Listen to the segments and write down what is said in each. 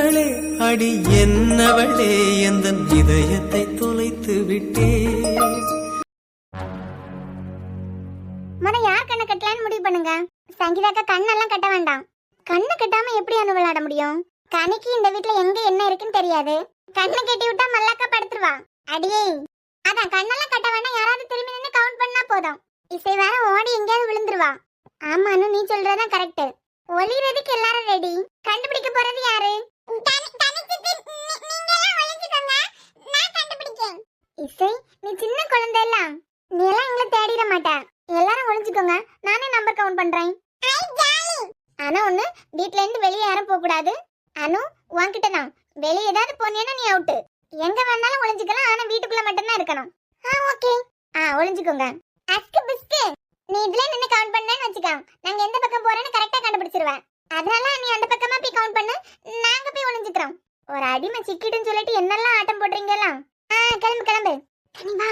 என்னவளே அடி என்னவளே எந்தன் இதயத்தை தொலைத்து விட்டே. மன யார் கண்ணை கட்டலான்னு முடிவு பண்ணுங்க. சங்கீதாக்கா கண்ணெல்லாம் கட்ட வேண்டாம். கண்ணை கட்டாம எப்படி அனு விளையாட முடியும்? கனிக்கு இந்த வீட்ல எங்க என்ன இருக்குன்னு தெரியாது. கண்ணை கட்டி விட்டா மல்லாக்கா படுத்துருவா. அடியே அதான் கண்ணெல்லாம் கட்ட வேண்டாம். யாராவது திரும்பி நின்று கவுண்ட் பண்ணா போதும். இசை வேற ஓடி எங்கேயாவது விழுந்துருவா. ஆமானு நீ சொல்றதா கரெக்ட். ஒளிறதுக்கு எல்லாரும் ரெடி. கண்டுபிடிக்க போறது யாரு? இசை நீ சின்ன குழந்தை இல்ல, நீ எல்லாம் எங்களை தேடிட மாட்ட. எல்லாரும் ஒளிஞ்சுக்கோங்க, நானே நம்பர் கவுண்ட் பண்றேன். ஆனா ஒண்ணு, வீட்ல இருந்து வெளியே யாரும் போக கூடாது. அனு உன்கிட்ட தான். வெளியே ஏதாவது போனீங்கன்னா நீ அவுட். எங்க வேணாலும் ஒளிஞ்சுக்கலாம், ஆனா வீட்டுக்குள்ள மட்டும் தான் இருக்கணும். ஓகே. ஒளிஞ்சுக்கோங்க. அஸ்கு பிஸ்கு நீ இதுல நின்னு கவுண்ட் பண்ணேன்னு வச்சுக்க, நாங்க எந்த பக்கம் போறேன்னு கரெக்டா கண்டுபிடிச்சிருவேன். அதனால நீ அந்த பக்கமா போய் கவுண்ட் பண்ணு, நாங்க போய் ஒளிஞ்சுக்கிறோம். ஒரு அடிமை சிக்கிடுன்னு சொல்லிட்டு என்னெல்லாம் ஆட்டம் போடுறீங்களா? கிளம்பு கிளம்பு. நீ வா.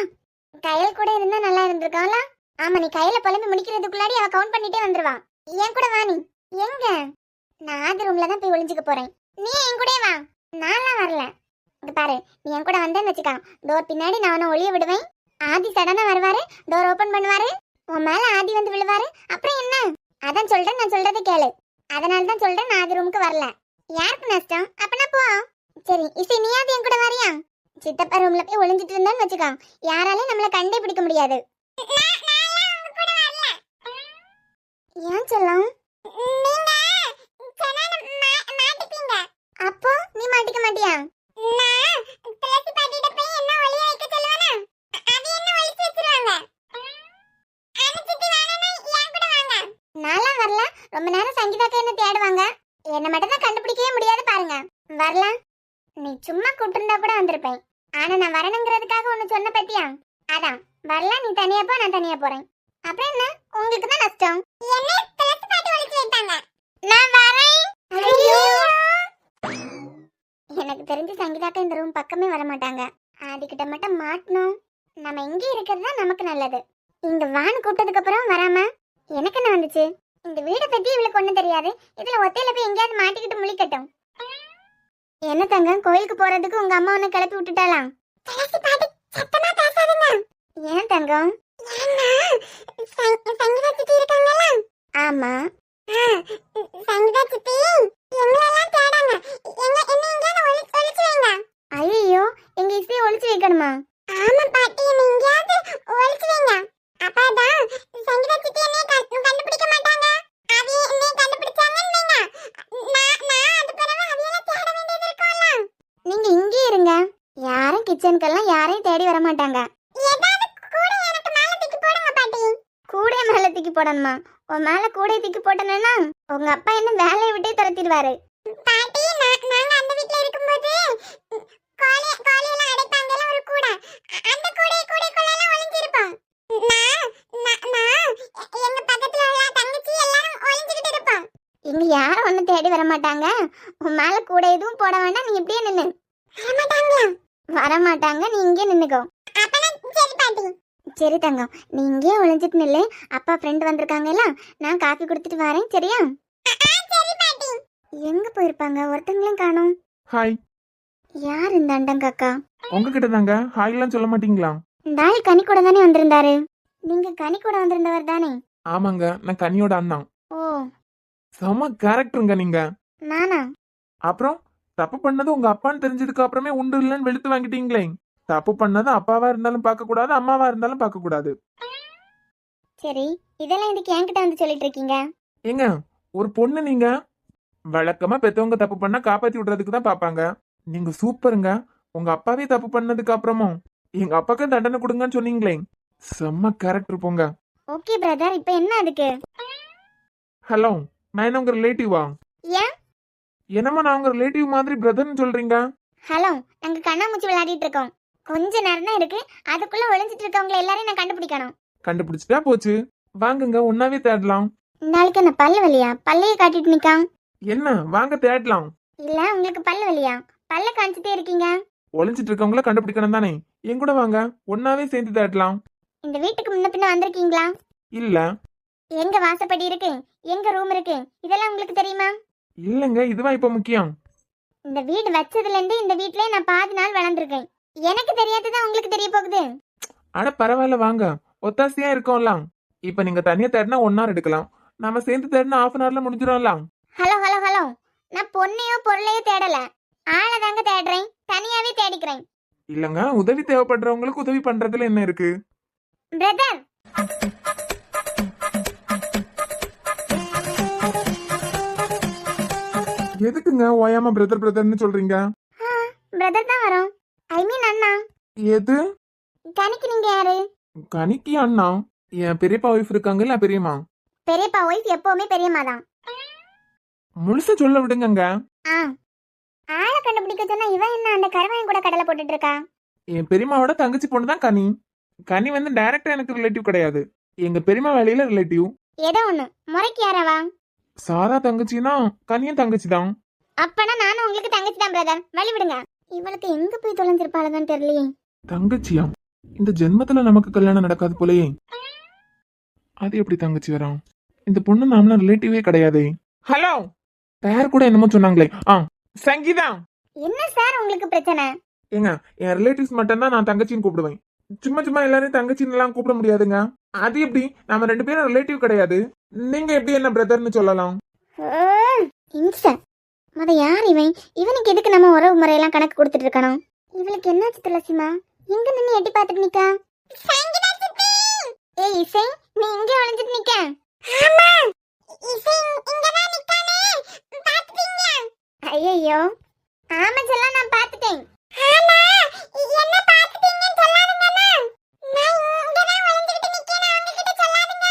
கையில் கூட இருந்தா நல்லா இருந்திருக்காங்களா? ஆமா, நீ கையில புலம்பி முடிக்கிறதுக்குள்ளாடி அவ கவுண்ட் பண்ணிட்டே வந்துருவா. என் கூட வா. நீ எங்க? நான் அது ரூம்ல தான் போய் ஒளிஞ்சுக்க போறேன். நீ என் கூட வா. நான்லாம் வரல. இங்க பாரு, நீ என் கூட வந்தேன்னு வச்சுக்கா, டோர் பின்னாடி நான் உன்னை ஒளிய விடுவேன். ஆதி சடனா வருவாரு, டோர் ஓபன் பண்ணுவாரு, உன் மேல ஆதி வந்து விழுவாரு. அப்புறம் என்ன? அதான் சொல்றேன், நான் சொல்றதை கேளு. அதனால தான் சொல்றேன், நான் ஆதி ரூமுக்கு வரல. யாருக்கு நஷ்டம்? அப்பனா போ. சரி இசை, நீயாவது என் கூட வரியா? சித்தப்பா ரூம்ல போய் ஒளிஞ்சிட்டு இருந்தான்னு வச்சுக்கா, யாராலையும் நம்மள கண்டே பிடிக்க முடியாது. ஏன் சொல்லும்? அப்போ நீ மாட்டிக்க மாட்டியா? நான்லாம் வரல. ரொம்ப நேரம் சங்கீதாக்கா என்ன தேடுவாங்க. என்ன மட்டும் தான் கண்டுபிடிக்கவே முடியாது பாருங்க. வரல. நீ சும்மா கூட்டிருந்தா கூட வந்திருப்பேன். ஆனா நான் வரணுங்கிறதுக்காக ஒண்ணு சொன்ன பத்தியா? அதான் வரல. நீ தனியா போ, நான் தனியா போறேன். அப்புறம் என்ன? உங்களுக்கு தான் நஷ்டம். என்ன துளசி பாட்டி ஒளிச்சு வைத்தாங்க. நான் வரேன். எனக்கு தெரிஞ்சு சங்கீதாக்கா இந்த ரூம் பக்கமே வர மாட்டாங்க. அதுகிட்ட மட்டும் மாட்டணும். நம்ம இங்கே இருக்கிறது தான் நமக்கு நல்லது. இங்க வான்னு கூப்பிட்டதுக்கு அப்புறம் வராம எனக்கு என்ன வந்துச்சு? இந்த வீடை பத்தி இவளுக்கு ஒண்ணும் தெரியாது. இதுல ஒத்தையில போய் எங்கேயாவது மாட்டிக்கிட்டு முழிக்கட்டும். என்ன தங்கம், கோயிலுக்கு போறதுக்கு உங்க அம்மா உன்னை கிளப்பி விட்டுட்டாலாம்? ஏன் தங்கம்? ஆமா, ஐயோ, எங்க இசையை ஒளிச்சு வைக்கணுமா? ஆமா பாட்டி, எங்கேயாவது ஒளிச்சு வைங்க. அப்பதான் சங்கீதா சித்தி என்னைய கண்டுபிடிக்க மாட்டாங்க. அது என்னைய கண்டுபிடிச்சாங்கன்னு வைங்க, நான் அது பிறகு அதையெல்லாம் தேட வேண்டியது இருக்கும்ல. நீங்க இங்கே இருங்க. யாரும் கிச்சனுக்கெல்லாம் யாரையும் தேடி வர மாட்டாங்க. ஏதாவது கூட எனக்கு மேல தூக்கி போடுங்க பாட்டி. கூட மேல தூக்கி போடணுமா? உன் மேல கூட தூக்கி போட்டேன்னா உங்க அப்பா என்ன வேலையை விட்டே துரத்திடுவாரு. பாட்டி, நாங்க அந்த வீட்ல இருக்கும்போது கோழியெல்லாம் அடைப்பாங்கல ஒரு கூட, அந்த கூடைக்குள்ள ஒளிஞ்சிருப்போம். எங்க பக்கத்துல உள்ள தங்கச்சி எல்லாரும் ஒளிஞ்சிக்கிட்டு இருப்போம். இங்க யாரும் ஒண்ணு தேடி வர மாட்டாங்க. உன் மேல கூட எதுவும் போட வேண்டாம். நீ இப்படியே நின்னு. வர மாட்டாங்க, நீ இங்கே நின்னுக்கோ. சரி பாட்டி. சரி தங்கம், நீ இங்கே ஒளிஞ்சிட்டு நில்லு. அப்பா ஃப்ரெண்ட் வந்திருக்காங்கல்ல, நான் காஃபி குடுத்துட்டு வரேன். சரியா? சரி பாட்டி. எங்க போயிருப்பாங்க? ஒருத்தங்களையும் காணோம். ஹாய். யார் இந்த அண்டங்காக்கா? உங்ககிட்ட தாங்க ஹாய்லாம் சொல்ல மாட்டீங்களா? இந்த ஆள் கனி கூட தானே வந்திருந்தாரு. நீங்க கனி கூட வந்திருந்தவர் தானே? ஆமாங்க, நான் கனியோட அண்ணன். ஓ, செம கேரக்டருங்க நீங்க. நானா? அப்புறம் தப்பு பண்ணது உங்க அப்பான்னு தெரிஞ்சதுக்கு அப்புறமே உண்டு இல்லைன்னு வெளுத்து வாங்கிட்டீங்களே. தப்பு பண்ணது அப்பாவா இருந்தாலும் பார்க்க கூடாது, அம்மாவா இருந்தாலும் பார்க்க கூடாது. சரி, இதெல்லாம் இதுக்கு என்கிட்ட வந்து சொல்லிட்டு இருக்கீங்க? ஏங்க, ஒரு பொண்ணு நீங்க. வழக்கமா பெத்தவங்க தப்பு பண்ணா காப்பாத்தி விடுறதுக்கு தான் பாப்பாங்க. நீங்க சூப்பருங்க. உங்க அப்பாவே தப்பு பண்ணதுக்கு அப்புறமும் எங்க அப்பாக்கு தண்டனை கொடுங்கன்னு சொன்னீங்களே, செம்ம கேரக்டர் போங்க. ஓகே பிரதர், இப்போ என்ன அதுக்கு? ஹலோ, நான் என்ன உங்க ரிலேட்டிவா? ஏன்? என்னம்மா நான் உங்க ரிலேட்டிவ் மாதிரி பிரதர்னு சொல்றீங்க? ஹலோ, நாங்க கண்ணாமூச்சி விளையாடிட்டு இருக்கோம். கொஞ்ச நேரம் தான் இருக்கு, அதுக்குள்ள ஒளிஞ்சிட்டு இருக்கவங்க எல்லாரையும் நான் கண்டுபிடிக்கணும். கண்டுபிடிச்சிட்டா போச்சு. வாங்குங்க, ஒன்னாவே தேடலாம். இந்த ஆளுக்கு என்ன பல்லு வலியா? பல்லையே காட்டிட்டு நிக்கான். என்ன, வாங்க தேடலாம். இல்ல உங்களுக்கு பல்லு வலியா? பல்ல காமிச்சிட்டே இருக்கீங்க. ஒளிஞ்சிட்டு இருக்கவங்கள கண்டுபிடிக்கணும் தானே? என் கூட வாங்க, ஒன்னாவே சேர்ந்து தேடலாம். இந்த வீட்டுக்கு முன்ன பின்ன வந்திருக்கீங்களா? இல்ல. எங்க வாசப்படி இருக்கு, எங்க ரூம் இருக்கு, இதெல்லாம் உங்களுக்கு தெரியுமா? இல்லங்க, இதுவா இப்ப முக்கியம்? இந்த வீடு வச்சதுல இருந்து இந்த வீட்லயே நான் பாதி நாள் வளர்ந்துருக்கேன். எனக்கு தெரியாததான் உங்களுக்கு தெரிய போகுது. ஆனா பரவாயில்ல வாங்க, ஒத்தாசையா இருக்கோம்லாம். இப்ப நீங்க தனியா தேடினா 1 hour எடுக்கலாம், நாம சேர்ந்து தேடினா 1/2 hourல முடிஞ்சிடும்லாம். ஹலோ ஹலோ ஹலோ, நான் பொண்ணையோ பொருளையோ தேடல, ஆளை தாங்க தேடுறேன். தனியாவே தேடிக்கிறேன். இல்லங்க, உதவி தேவைப்படுறவங்களுக்கு உதவி பண்றதுல என்ன இருக்கு? பிரதர், எதுக்குங்க ஓயாம பிரதர் பிரதர்னு சொல்றீங்க? பிரதர் தான் வரோம். ஐ மீன் அண்ணா. எது? கனிக்கு நீங்க யாரு? கனிக்கு அண்ணா? என் பெரியப்பா ஒய்ஃப் இருக்காங்கல்ல, பெரியம்மா. பெரியப்பா ஒய்ஃப் எப்பவுமே பெரியம்மா தான். முழுசா சொல்ல விடுங்கங்க. ஆ, ஆளை கண்டுபிடிக்க சொன்னா இவன் என்ன அந்த கருவாயன் கூட கடலை போட்டுட்டு இருக்கா? என் பெரியம்மாவோட தங்கச்சி பொண்ணு தான் கனி. கனி வந்து டைரக்டா எனக்கு ரிலேட்டிவ் கிடையாது, எங்க பெரியம்மா வேலையில ரிலேட்டிவ். ஏதோ ஒண்ணு முறைக்கு யாராவா? சாரா தங்கச்சினா கனியும் தங்கச்சி தான். அப்பனா நானும் உங்களுக்கு தங்கச்சி தான் பிரதர், வழி விடுங்க. இவளுக்கு எங்க போய் தொலைஞ்சிருப்பாளதான் தெரியலையே. தங்கச்சியா? இந்த ஜென்மத்துல நமக்கு கல்யாணம் நடக்காது போலயே. அது எப்படி தங்கச்சி வரும்? இந்த பொண்ணு நாமளா ரிலேட்டிவே கிடையாதே. ஹலோ, பேர் கூட என்னமோ சொன்னாங்களே. சங்கீதா. என்ன சார் உங்களுக்கு பிரச்சனை? ஏங்க, என் ரிலேட்டிவ்ஸ் மட்டும் தான் நான் தங்கச்சின்னு கூப்பிடுவேன். சும்மா சும்மா எல்லாரையும் தங்கச்சின்னு எல்லாம் கூப்பிட முடியாதுங்க. அது எப்படி? நம்ம 2 பேரும் ரிலேட்டிவ் கிடையாது, நீங்க எப்படி என்ன பிரதர்னு சொல்லலாம்? மத யார் இவன்? இவனுக்கு எதுக்கு நம்ம உறவு முறையெல்லாம் கணக்கு கொடுத்துட்டு இருக்கணும்? இவளுக்கு என்னாச்சு துளசிமா? எங்க நின்னு எட்டி பார்த்துட்டு நிக்கா? ஏய் இசை, நீ இங்க ஒளிஞ்சிட்டு நிக்க? ஆமா, இசை இங்க தான் நிக்கானே, பாத்துட்டீங்க? ஐயோ, ஆமா செல்லம், நான் பாத்துட்டேன். ஆமா, என்ன பாத்துட்டீங்கன்னு சொல்லாதீங்கமா. நான் இங்க தான் ஒளிஞ்சிட்டு நிக்கேன், அவங்க கிட்ட சொல்லாதீங்க.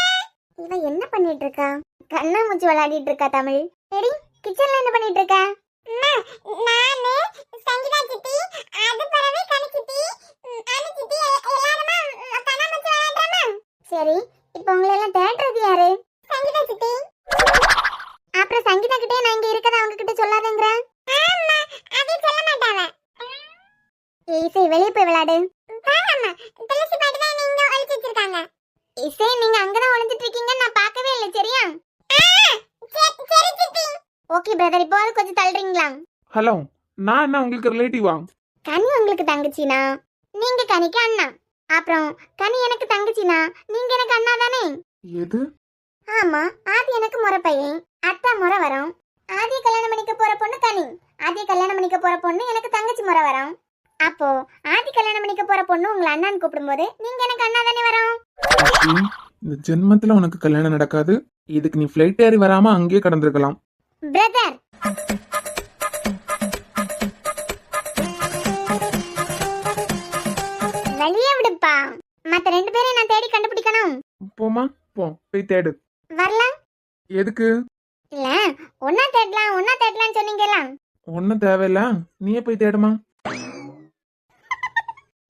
இவ என்ன பண்ணிட்டு இருக்கா? கண்ணாமூச்சி விளையாடிட்டு இருக்கா தமிழ். சரி, கிச்சன்ல என்ன பண்ணிட்டு இருக்க? நானு சங்கீதா சித்தி, அது பரவே கனி சித்தி, அனு சித்தி எல்லாரும் கண்ணாமூச்சி விளையாடுறோமா? சரி, இப்போ உங்களை எல்லாம் தேடுறது யாரு? சங்கீதா சித்தி. அப்புறம் சங்கீதா கிட்டே நான் இங்க இருக்கத அவங்க கிட்ட சொல்லாதேங்கற? ஆமா, அது சொல்ல மாட்டாவ. இசை வெளிய போய் விளையாடு. ஆமா, துளசி பாட்டி தான் நீங்க ஒளிச்சு வச்சிருக்காங்க. இசை, நீங்க அங்க தான் ஒளிஞ்சிட்டு இருக்கீங்க, நான் பார்க்கவே இல்ல. சரியா? சரி சித்தி. ஓகே பிரதர், இப்போ கொஞ்சம் தள்ளுறீங்களா? ஹலோ, நான் என்ன உங்களுக்கு ரிலேட்டிவா? கனி உங்களுக்கு தங்கச்சினா, நீங்க கனிக்கு அண்ணா. அப்புறம் கனி எனக்கு தங்கச்சினா, நீங்க எனக்கு அண்ணா தானே? எது? ஆமா, ஆதி எனக்கு முறை பையன், அத்தா முறை வரும். ஆதிய கல்யாணம் பண்ணிக்க போற பொண்ணு கனி, ஆதிய கல்யாணம் பண்ணிக்க போற பொண்ணு எனக்கு தங்கச்சி முறை வரும். அப்போ ஆதி கல்யாணம் பண்ணிக்க போற பொண்ணு உங்களை அண்ணான்னு கூப்பிடும்போது நீங்க எனக்கு அண்ணா தானே வரும்? இந்த ஜென்மத்துல உனக்கு கல்யாணம் நடக்காது, இதுக்கு நீ ஃப்ளைட் ஏறி வராம அங்கேயே கடந்திருக்கலாம். பிரதர், வெளியே விடுப்பா. மத்த 2 பேரையும் நான் தேடி கண்டுபிடிக்கணும். போமா, போ போய் தேடு. வரல? எதுக்கு? இல்ல, ஒன்னா தேடலாம்னு சொன்னீங்கல. ஒன்னும் தேவையில்ல, நீயே போய் தேடுமா.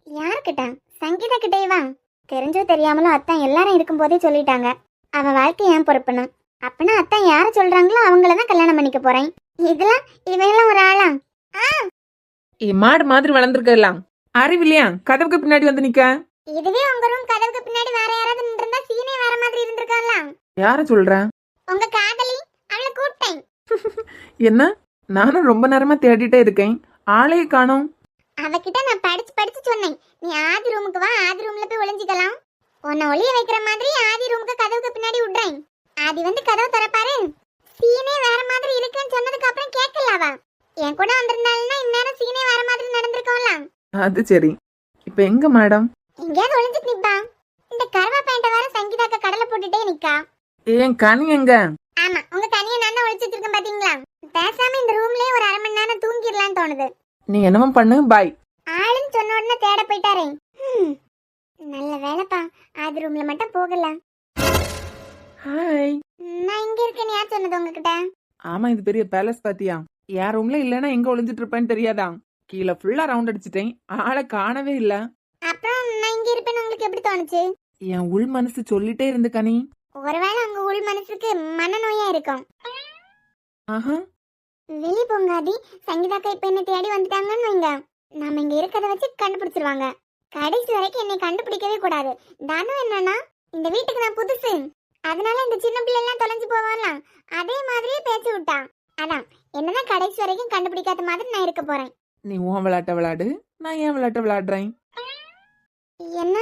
யார்கிட்ட? சங்கீதா கிட்டேவா? தெரிஞ்சோ தெரியாமலோ அத்தான் எல்லாரும் இருக்கும் போதே சொல்லிட்டாங்க, அவ வாழ்க்கை ஏன் பொறுப்புன்னு. அப்பனா அத்தான் யார சொல்றாங்களோ அவங்களதான் கல்யாணம் பண்ணிக்க போறேன். இதெல்லாம் இவையெல்லாம் ஒரு ஆளா? மாடு மாதிரி வளர்ந்துருக்கலாம், அறிவில்லையா? கதவுக்கு பின்னாடி வந்து நிக்க. இதுவே உங்க ரூம் கதவுக்கு பின்னாடி வேற யாராவது நின்றுந்தா சீனே வேற மாதிரி இருந்திருக்காங்களா? யார சொல்ற? உங்க காதலி, அவளை கூப்பிட்டேன். என்ன? நானும் ரொம்ப நேரமா தேடிட்டே இருக்கேன், ஆளையே காணோம். அவகிட்ட நான் படிச்சு சொன்னேன், நீ ஆதி ரூமுக்கு வா, ஆதி ரூம்ல போய் ஒளிஞ்சிக்கலாம். உன்னை ஒளிய வைக்கிற மாதிரி ஆதி ரூமுக்கு கதவுக்கு பின்னாடி விடுறேன். ஆதி வந்து கதவு திறப்பாரு, சீனே வேற மாதிரி இருக்குன்னு சொன்னதுக்கு அப்புறம் கேட்கலாவா? என் கூட வந்திருந்தாலும்னா இந்நேரம் சீனே வேற மாதிரி நடந்திருக்கோம்ல. அது சரி, இப்ப எங்க மேடம்? எங்கேயாவது ஒளிஞ்சிட்டு நிப்பா. இந்த கருவா பேண்ட வேற சங்கீதாக்க கடலை போட்டுட்டே நிக்கா. ஏன் கனி எங்க? ஆமா, உங்க கனியை நான் ஒளிச்சு வச்சிருக்கேன் பாத்தீங்களா? பேசாம இந்த ரூம்லயே ஒரு 1/2 மணி நேரம் தூங்கிடலான்னு தோணுது. நீ என்னமோ பண்ணு, பாய். ஆளுன்னு சொன்ன உடனே தேட போயிட்டாரே. நல்ல வேலைப்பா, ஆதி ரூம்ல மட்டும் போகல. ஹாய். நான் இங்க இருக்கேன்னு யார் சொன்னது உங்ககிட்ட? ஆமா, இது பெரிய பேலஸ் பாத்தியா? யார் ரூம்ல இல்லன்னா எங்க ஒளிஞ்சிட்டு இருப்பேன்னு தெரியாதா? கீழே ஃபுல்லா ரவுண்ட் அடிச்சிட்டேன், ஆளை காணவே இல்ல. அப்புறம் நான் இங்க இருப்பேன்னு உங்களுக்கு எப்படி தோணுச்சு? என் உள் மனசு சொல்லிட்டே இருந்து கனி. ஒருவேளை உங்க உள் மனசுக்கு மனநோயா இருக்கும். ஆஹா, வெளிய போங்காதி. சங்கீதாக்கா இப்ப என்ன தேடி வந்துட்டாங்கன்னு வைங்க, நாம இங்க இருக்கத வச்சு கண்டுபிடிச்சிருவாங்க. கடைசி வரைக்கும் என்னை கண்டுபிடிக்கவே கூடாது. தானு என்னன்னா, இந்த வீட்டுக்கு நான் புதுசு, அதனால இந்த சின்ன பிள்ளை எல்லாம் தொலைஞ்சு போவாங்களாம், அதே மாதிரியே பேச்சு விட்டான். அதான் என்னதான் கடைசி வரைக்கும் கண்டுபிடிக்காத மாதிரி நான் இருக்க போறேன். நீ உன் விளையாட்ட விளையாடு, நான் ஏன் விளையாட்ட விளையாடுறேன். என்ன?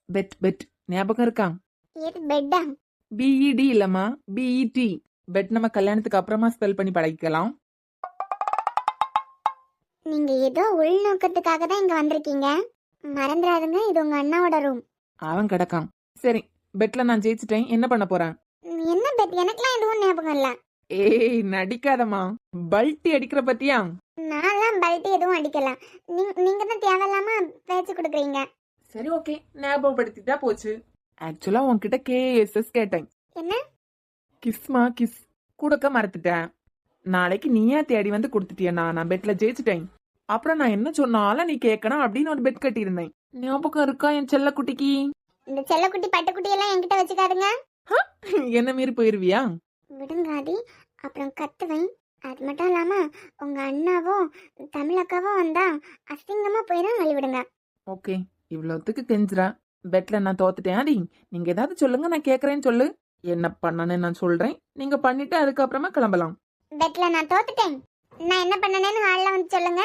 பெட் பெட் ஞாபகம் இருக்கா? இது பெட்டா? பிஇடி இல்லம்மா, பிஇடி. பெட் நம்ம கல்யாணத்துக்கு அப்புறமா ஸ்பெல் பண்ணி பழகிக்கலாம். நீங்க ஏதோ உள்நோக்கத்துக்காக தான் இங்க வந்திருக்கீங்க. மறந்துடாதுங்க, இது உங்க அண்ணாவோட ரூம். அவன் கிடக்கான். சரி, பெட்ல நான் ஜெயிச்சிட்டேன். என்ன பண்ண போறேன்? என்ன பெட்? எனக்குலாம் எதுவும் ஞாபகம் இல்ல. ஏய் நடிக்காதம்மா, பல்ட்டி அடிக்கிற பத்தியா? நான்லாம் பல்ட்டி எதுவும் அடிக்கல. நீங்க தான் தேவையில்லாம பேச்சு கொடுக்குறீங்க. சரி ஓகே, ஞாபகப்படுத்திட்டா போச்சு. ஆக்சுவலா உன்கிட்ட கேஎஸ்எஸ் கேட்டேன். என்ன? கிஸ்மா கிஸ் கொடுக்க மறந்துட்டேன். நாளைக்கு நீயா தேடி வந்து கொடுத்துட்டியண்ணா, நான் பெட்ல ஜெயிச்சிட்டேன். அப்புறம் நான் என்ன சொன்னாலும் நீ கேட்கணும் அப்படின்னு ஒரு பெட் கட்டியிருந்தேன். ஞாபகம் இருக்கா என் செல்ல குட்டிக்கு? இந்த செல்லக்குட்டி பட்டுக்குட்டி எல்லாம் என்கிட்ட வச்சுக்காதுங்க. என்ன மீறி போயிருவியா? விடுங்காதி, அப்புறம் கத்துவேன். அது மட்டும் இல்லாம உங்க அண்ணாவும் தமிழக்காவும் வந்தா அசிங்கமா போயிடும், வழிவிடுங்க. ஓகே, இவ்வளவுத்துக்கு கெஞ்சுறா. பெட்ல நான் தோத்துட்டேன். அடி நீங்க ஏதாவது சொல்லுங்க, நான் கேக்குறேன்னு சொல்லு. என்ன பண்ணனு நான் சொல்றேன், நீங்க பண்ணிட்டு அதுக்கப்புறமா கிளம்பலாம். பெட்ல நான் தோத்துட்டேன். நான் என்ன பண்ணனேன்னு ஹால்ல வந்து சொல்லுங்க,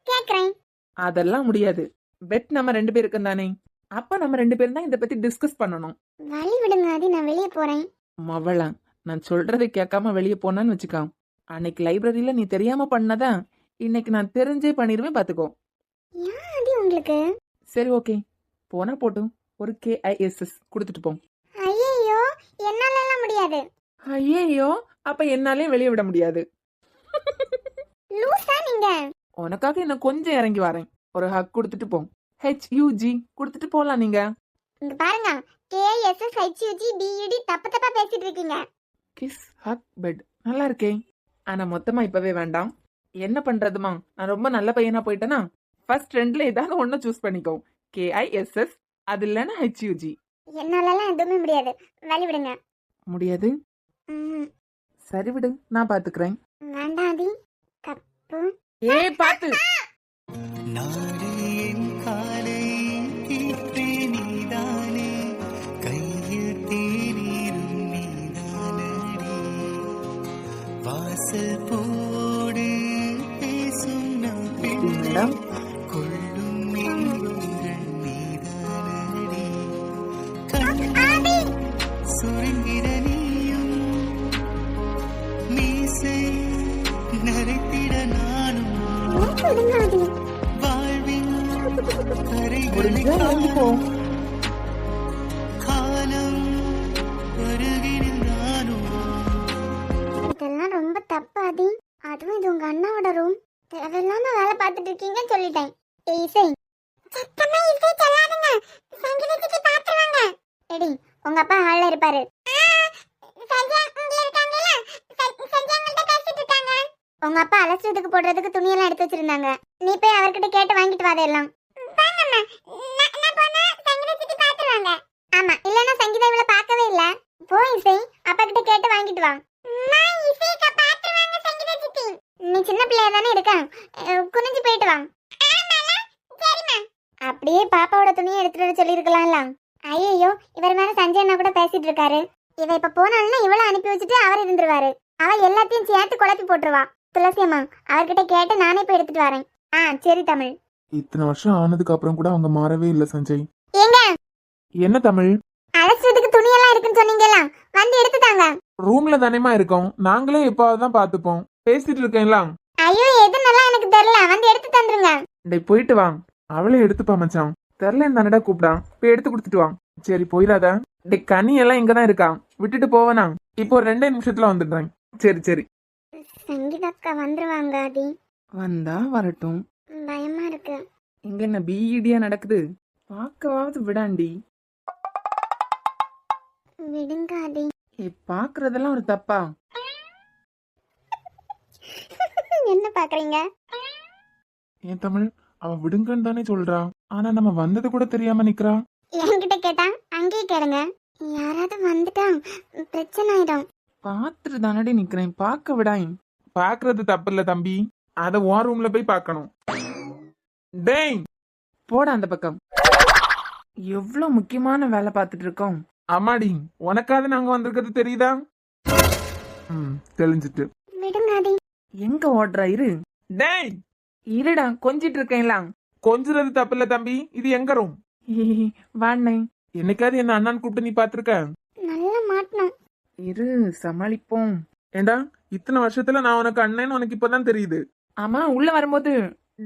கேக்குறேன். அதெல்லாம் முடியாது. பெட் நம்ம 2 பேருக்கு தானே, அப்ப நம்ம 2 பேரும் தான் இதை பத்தி டிஸ்கஸ் பண்ணணும். வழி விடுங்காதி, நான் வெளியே போறேன். மவள, நான் சொல்றதை கேட்காம வெளியே போனான்னு வச்சுக்கோ. அன்னைக்கு லைப்ரரியில நீ தெரியாம பண்ணதா இன்னைக்கு நான் தெரிஞ்சே பண்ணிருவேன், பாத்துக்கோ. யாதி உங்களுக்கு? சரி ஓகே, போனா போட்டும். ஒரு KISS கொடுத்துட்டு போ. ஐயோ, என்னால எல்லாம் முடியாது. ஐயோ, அப்ப என்னாலே வெளியே விட முடியாது. லூசா நீங்க? உனக்காக இன்னும் கொஞ்சம் இறங்கி வரேன். ஒரு ஹக் கொடுத்துட்டு போ. HUG கொடுத்துட்டு போலாம். நீங்க இங்க பாருங்க, KSS HUG BUD தப்பு தப்பா பேசிட்டு இருக்கீங்க. கிஸ் ஹக் பெட் நல்லா இருக்கே. ஆனா மொத்தமா இப்பவே வேண்டாம். என்ன பண்றதுமா, நான் ரொம்ப நல்ல பையனா போயிட்டேனா? ஃபர்ஸ்ட் 2ல ஏதாவது ஒண்ணு சூஸ் பண்ணிக்கோ. KISS அது இல்லைன்னா HUG. என்னால எல்லாம் எதுவுமே முடியாது, வழி விடுங்க. முடியாது? சரி விடு, நான் பாத்துக்கிறேன். வேண்டாதி, தப்பு. ஏய் பாத்து. நாடு என் காலை தீர்த்தே நீதானே, கையில் தேநீரும் நீதானடி, வாசல் போடு பேசும் நம் மேடம், கொள்ளும் நீங்கள் நீதானடி, சுருங்கிட நீயும் மீசை நரைத்திட நானும், விடுங்காதி. வாழ்வின் கரைகளை முடிஞ்சா இறங்கி போ. காலம் வருகினில் நானும். இதெல்லாம் ரொம்ப தப்பாதி. அதுவும் இது உங்க அண்ணாவோட ரூம். தேவையில்லாம வேலை பார்த்துட்டு இருக்கீங்கன்னு சொல்லிட்டேன். ஏய் இசை, சத்தமா இசை சொல்லாதீங்க, சங்கீதத்துக்கு பாத்துருவாங்க. எடி, உங்க அப்பா ஹால்ல இருப்பாரு. உங்க அப்பா அலசுறதுக்கு போடுறதுக்கு துணியெல்லாம் எடுத்து வச்சிருந்தாங்க. நீ போய் அவர்கிட்ட கேட்டு வாங்கிட்டு வாத எல்லாம். ஆமா, இல்லன்னா சங்கீதா இவள பார்க்கவே இல்ல. போ இசை, அப்பா கிட்ட கேட்டு வாங்கிட்டு வா. நீ சின்ன பிள்ளையா தானே இருக்க, குனிஞ்சு போயிட்டு வா. அப்படியே பாப்பாவோட துணியை எடுத்துட்டு வர சொல்லிருக்கலாம்ல. ஐயோ, இவர் மேல சஞ்சய் அண்ணா கூட பேசிட்டு இருக்காரு. இவ இப்ப போனாலும் இவள அனுப்பி வச்சுட்டு அவர் இருந்துருவாரு. அவ எல்லாத்தையும் சேர்த்து குழப்பி போட்டுருவா. துளசி அம்மா, அவர்கிட்ட கேட்டு நானே போய் எடுத்துட்டு வரேன். சரி தமிழ். இத்தனை வருஷம் ஆனதுக்கு அப்புறம் கூட அவங்க மாறவே இல்ல சஞ்சய். ஏங்க, என்ன தமிழ்? அலசுறதுக்கு துணியெல்லாம் இருக்குன்னு சொன்னீங்கல்ல, வந்து எடுத்துட்டாங்க. ரூம்ல தானேமா இருக்கோம், நாங்களே எப்பாவதுதான் பாத்துப்போம். பேசிட்டு இருக்கேன்ல. ஐயோ, எதுனால எனக்கு தெரியல, வந்து எடுத்து தந்துருங்க. டேய் போயிட்டு வா. அவளே எடுத்துப்பா மச்சான். தெரியல தானடா கூப்பிடான், போய் எடுத்து கொடுத்துட்டு வா. சரி போயிடாத. டே கனி எல்லாம் இங்கதான் இருக்கா, விட்டுட்டு போவனா? இப்போ 2 நிமிஷத்துல வந்துடுறேன். சரி சரி. சங்கீதக்கா வந்துருவாங்க. அதி வந்தா வரட்டும். பயமா இருக்கு. இங்க என்ன பிஇடியா நடக்குது? பார்க்கவாவது விடாண்டி. விடுங்க அதி. பாக்குறதெல்லாம் ஒரு தப்பா? என்ன பாக்குறீங்க? ஏன் தமிழ், அவ விடுங்கன்னு தானே சொல்றா, ஆனா நம்ம வந்தது கூட தெரியாம நிக்கிறா. என்கிட்ட கேட்டா அங்கேயே கேளுங்க. யாராவது வந்துட்டா பிரச்சனை ஆயிடும். பாத்துட்டு தானடி நிக்கிறேன், பார்க்க விடாய். பாக்குறது தப்பு இல்ல தம்பி, அத உன் ரூம்ல போய் பார்க்கணும். டேய் போட அந்த பக்கம். எவ்வளவு முக்கியமான வேலை பார்த்துட்டு இருக்கோம். அம்மாடி, உனக்காவது நாங்க வந்திருக்கிறது தெரியுதா? தெரிஞ்சிட்டு. விடுங்க அதி. எங்க ஓடுற இரு. டேய் இருடா கொஞ்சிட்டு இருக்கேன்லாம். கொஞ்சிறது தப்பு இல்ல தம்பி, இது எங்க ரூம்? வாண்ணே. என்னைக்காவது என்ன அண்ணான்னு கூப்பிட்டு நீ பாத்திருக்க? நல்லா மாட்டணும். இரு சமாளிப்போம். ஏண்டா இத்தனை வருஷத்துல நான் உனக்கு அண்ணன்னு உனக்கு இப்பதான் தெரியுது. ஆமா உள்ள வரும்போது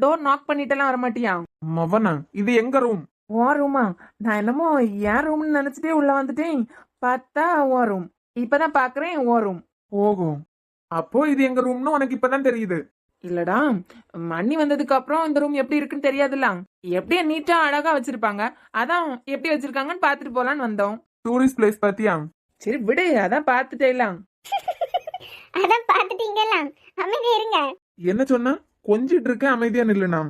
டோர் நாக் பண்ணிட்டெல்லாம் வரமாட்டியா? மவனா இது எங்க ரூம்? ஓ ரூமா? நான் என்னமோ என் ரூம்னு நினைச்சிட்டே உள்ள வந்துட்டேன். பார்த்தா ஓ ரூம். இப்பதான் பாக்குறேன் ஓ ரூம். ஓஹோ, அப்போ இது எங்க ரூம்னு உனக்கு இப்பதான் தெரியுது. இல்லடா, மண்ணி வந்ததுக்கு அப்புறம் இந்த ரூம் எப்படி இருக்குன்னு தெரியாதுல்ல. எப்படியே நீட்டா அழகா வச்சிருப்பாங்க. அதான் எப்படி வச்சிருக்காங்கன்னு பாத்துட்டு போலான்னு வந்தோம். டூரிஸ்ட் பிளேஸ் பாத்தியா? சரி விடு, அதான் பாத்துட்டேலாம். அதான் பாத்துட்டீங்களா? அமைதியா இருங்க. என்ன சொன்னா? கொஞ்சிட்டு இருக்க, அமைதியா நில்லுனா.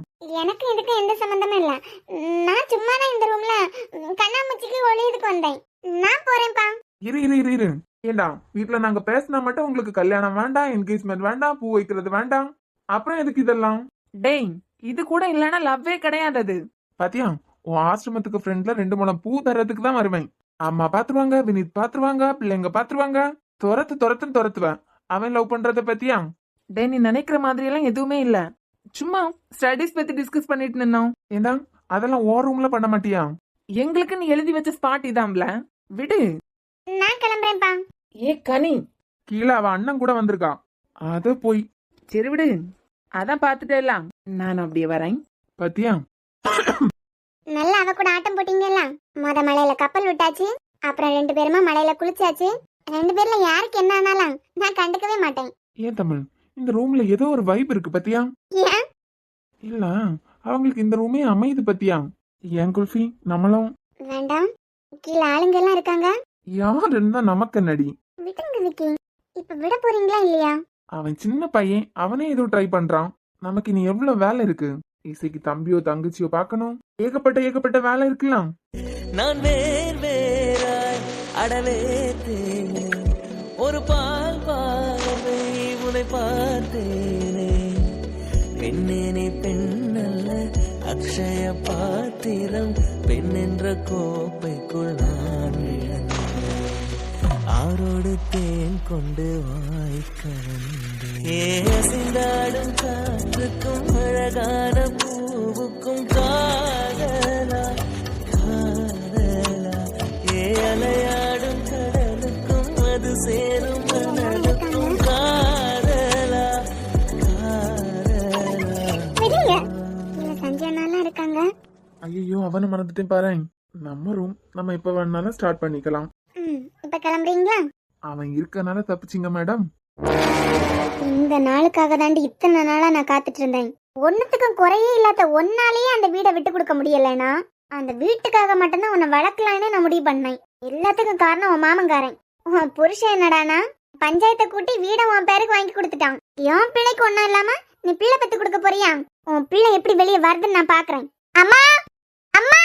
எனக்கு இதுக்கு எந்த சம்பந்தமும் இல்ல. நான் சும்மா தான் இந்த ரூம்ல கண்ணாமூச்சிக்கு ஒளியதுக்கு வந்தேன். நான் போறேன்ப்பா. இரு இரு இரு இரு. ஏண்டா வீட்டுல நாங்க பேசினா மட்டும் உங்களுக்கு கல்யாணம் வேண்டாம், என்கேஜ்மெண்ட் வேண்டாம், பூ வைக்கிறது வேண்டாம், அப்புறம் எதுக்கு இதெல்லாம்? டேய் இது கூட இல்லனா லவ்வே கிடையாது அது. பாத்தியா, உன் ஆசிரமத்துக்கு ஃப்ரெண்ட்ல 2 முழம் பூ தர்றதுக்கு தான் வருவேன். அம்மா பாத்துருவாங்க, வினித் பாத்துருவாங்க, பிள்ளைங்க பாத்துருவாங்க. துரத்துன்னு துரத்துவேன். அவன் லவ் பண்றத பத்தியா? டேய் நீ நினைக்கிற மாதிரி எல்லாம் எதுவுமே இல்ல. சும்மா ஸ்டடீஸ் பத்தி டிஸ்கஸ் பண்ணிட்டு நின்னோம். ஏண்டா அதெல்லாம் ஓ ரூம்ல பண்ண மாட்டியா? எங்களுக்கு நீ எழுதி வச்ச ஸ்பாட் இதாம்ல. விடு. நான் கிளம்புறேன்ப்பா. ஏ கனி, கீழே அவ அண்ணன் கூட வந்திருக்கா. அத போய் சரி விடு. அதான் பாத்துட்டேலாம். நான் அப்படியே வரேன். பாத்தியா? நல்லா அவ கூட ஆட்டம் போட்டீங்கல்ல. மலையில கப்பல் விட்டாச்சு. அப்புறம் 2 பேருமா மலையில குளிச்சாச்சு. 2 பேர்ல யாருக்கு என்ன ஆனாலும் நான் கண்டுக்கவே மாட்டேன். ஏன் தமிழ், இந்த ரூம்ல ஏதோ ஒரு வைப் இருக்கு பத்தியா? ஏன்? இல்ல அவங்களுக்கு இந்த ரூமே அமையுது பத்தியா? ஏன் குல்ஃபி, நம்மளும் வேண்டாம். கீழே ஆளுங்க எல்லாம் இருக்காங்க. யார் இருந்தா நமக்கு நடி. விடுங்க விக்கி. இப்ப விட போறீங்களா இல்லையா? அவன் சின்ன பையன், அவனே ஏதோ ட்ரை பண்றான். நமக்கு இனி எவ்வளவு வேலை இருக்கு. இசைக்கு தம்பியோ தங்கச்சியோ பார்க்கணும். ஏகப்பட்ட வேலை இருக்கலாம். நான் வேறாய் அடவே தேனே, ஒரு பால் பார்வை உன்னை பார்த்தேனே. பெண்ணேனே பெண்ணல்ல அக்ஷய பாத்திரம், பெண் என்ற கோப்பைக்குள் நான் விழுந்தேன். ஆரோடு தேன் கொண்டு வாய்க்கவந்தேன். அசைந்தாடும் காற்றுக்கும் அழகான பூவுக்கும் காதலா காதலா. அலையாடும் கடலுக்கும் அது சேரும் மணலுக்கும் காதலா காதலா. விடுங்க. கீழே சஞ்சயனாலாம் இருக்காங்க. ஐயோ, அவனை மறந்துட்டேன் பாரு. நம்ம ரூம், நம்ம இப்ப வேணாலும் ஸ்டார்ட் பண்ணிக்கலாம். இப்ப கிளம்புறீங்களா? அவன் இருக்கனால தப்பிச்சிங்க மேடம். இந்த நாளுக்காக தாண்டி இத்தனை நாளா நான் காத்துட்டு இருந்தேன். ஒன்னுத்துக்கும் குறையே இல்லாத ஒன்னாலேயே அந்த வீடை விட்டு கொடுக்க முடியலனா, அந்த வீட்டுக்காக மட்டும்தான் உன்னை வளர்க்கலான்னு நான் முடிவு பண்ணேன். எல்லாத்துக்கும் காரணம் உன் மாமன்காரன். உன் புருஷன் என்னடானா பஞ்சாயத்தை கூட்டி வீடை உன் பேருக்கு வாங்கி கொடுத்துட்டான். என் பிள்ளைக்கு ஒன்னும் இல்லாம நீ பிள்ளை பெத்து கொடுக்க போறியா? உன் பிள்ளை எப்படி வெளியே வருதுன்னு நான் பாக்குறேன். அம்மா அம்மா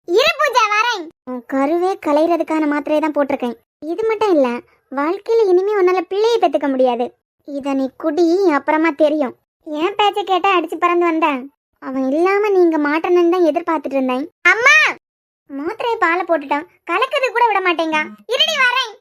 இரு பூஜா வரேன். உன் கருவே கலைறதுக்கான மாத்திரையை தான் போட்டிருக்கேன். இது மட்டும் இல்ல, வாழ்க்கையில இனிமே உன்னால பிள்ளையை பெத்துக்க முடியாது. இத நீ குடி, அப்புறமா தெரியும். ஏன் பேச்ச கேட்டா அடிச்சு பறந்து வந்தேன். அவன் இல்லாம நீங்க மாட்டணும்னு தான் எதிர்பார்த்துட்டு இருந்தேன். அம்மா மாத்திரையை பாலை போட்டுட்டான். கலக்கிறது கூட விட மாட்டேங்க. இருடி வரேன்.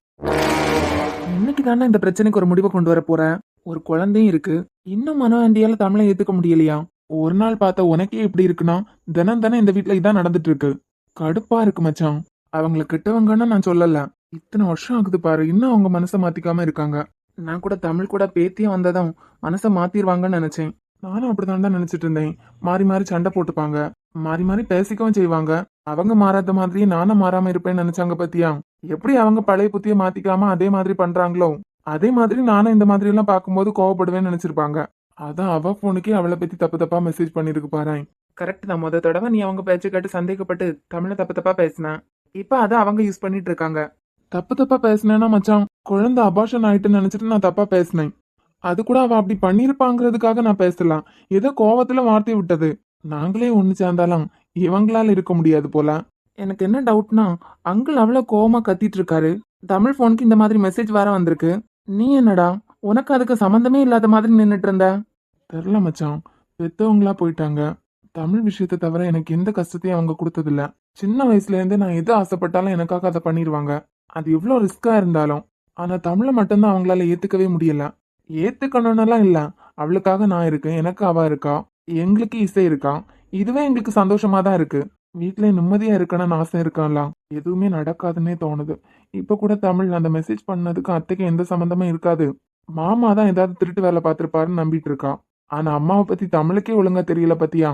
இன்னைக்கு தானே இந்த பிரச்சனைக்கு ஒரு முடிவை கொண்டு வர போற. ஒரு குழந்தையும் இருக்கு. இன்னும் மனவாண்டியால தமிழை ஏத்துக்க முடியலையா? ஒரு நாள் பார்த்தா உனக்கே இப்படி இருக்குன்னா, தினம் இந்த வீட்டுல இதான் நடந்துட்டு இருக்கு. கடுப்பா இருக்கு மச்சான். அவங்கள கிட்டவங்கன்னா நான் சொல்லல. இத்தனை வருஷம் ஆகுது பாரு, இன்னும் அவங்க மனசை மாத்திக்காம இருக்காங்க. நான் கூட தமிழ் கூட பேத்தியா வந்ததும் மனசை மாத்திருவாங்கன்னு நினைச்சேன். நானும் அப்படிதான் தான் நினைச்சிட்டு இருந்தேன். மாறி மாறி சண்டை போட்டுப்பாங்க, மாறி மாறி பேசிக்கவும் செய்வாங்க. அவங்க மாறாத மாதிரியே நானும் மாறாம இருப்பேன்னு நினைச்சாங்க பத்தியா? எப்படி அவங்க பழைய புத்திய மாத்திக்காம அதே மாதிரி பண்றாங்களோ, அதே மாதிரி நானும் இந்த மாதிரி எல்லாம் பார்க்கும்போது கோவப்படுவேன்னு நினைச்சிருப்பாங்க. அதான் அவ போனுக்கே அவளை பத்தி தப்பா மெசேஜ் பண்ணிருக்கு பாரு. கரெக்ட் தான். முத தடவை நீ அவங்க பேச்சு கேட்டு சந்தேகப்பட்டு தமிழை தப்பா பேசின. இப்ப அதை அவங்க யூஸ் பண்ணிட்டு இருக்காங்க. தப்பா பேசினேன்னா மச்சான், குழந்தை அபார்ஷன் ஆயிட்டுன்னு நினைச்சிட்டு நான் தப்பா பேசினேன். அது கூட அவ அப்படி பண்ணிருப்பாங்கிறதுக்காக நான் பேசலாம். ஏதோ கோவத்துல வார்த்தை விட்டது. நாங்களே ஒண்ணு சேர்ந்தாலும் இவங்களால இருக்க முடியாது போல. எனக்கு என்ன டவுட்னா, அங்கிள் அவ்வளவு கோவமா கத்திட்டு இருக்காரு. தமிழ் போனுக்கு இந்த மாதிரி மெசேஜ் வேற வந்திருக்கு. நீ என்னடா உனக்கு அதுக்கு சம்பந்தமே இல்லாத மாதிரி நின்னுட்டு இருந்த? தெரியல மச்சான், பெத்தவங்களா போயிட்டாங்க. தமிழ் விஷயத்தை தவிர எனக்கு எந்த கஷ்டத்தையும் அவங்க கொடுத்ததில்ல. சின்ன வயசுல இருந்தே நான் எது ஆசைப்பட்டாலும் எனக்காக அதை பண்ணிடுவாங்க. அது எவ்வளவு ரிஸ்கா இருந்தாலும். ஆனா தமிழை மட்டும்தான் அவங்களால ஏத்துக்கவே முடியல. ஏத்துக்கணும்னுலாம் இல்ல. அவளுக்காக நான் இருக்கேன், எனக்கு அவ இருக்கா, எங்களுக்கு இசை இருக்கா. இதுவே எங்களுக்கு சந்தோஷமா தான் இருக்கு. வீட்ல நிம்மதியா இருக்கணும்னு ஆசை இருக்கான்ல, எதுவுமே நடக்காதுன்னே தோணுது. இப்ப கூட தமிழ் அந்த மெசேஜ் பண்ணதுக்கு அத்தைக்கு எந்த சம்மந்தமும் இருக்காது. மாமா தான் ஏதாவது திருட்டு வேலை பார்த்திருப்பாருன்னு நம்பிட்டு இருக்கா. ஆனா அம்மாவை பத்தி தமிழுக்கே ஒழுங்கா தெரியல பத்தியா.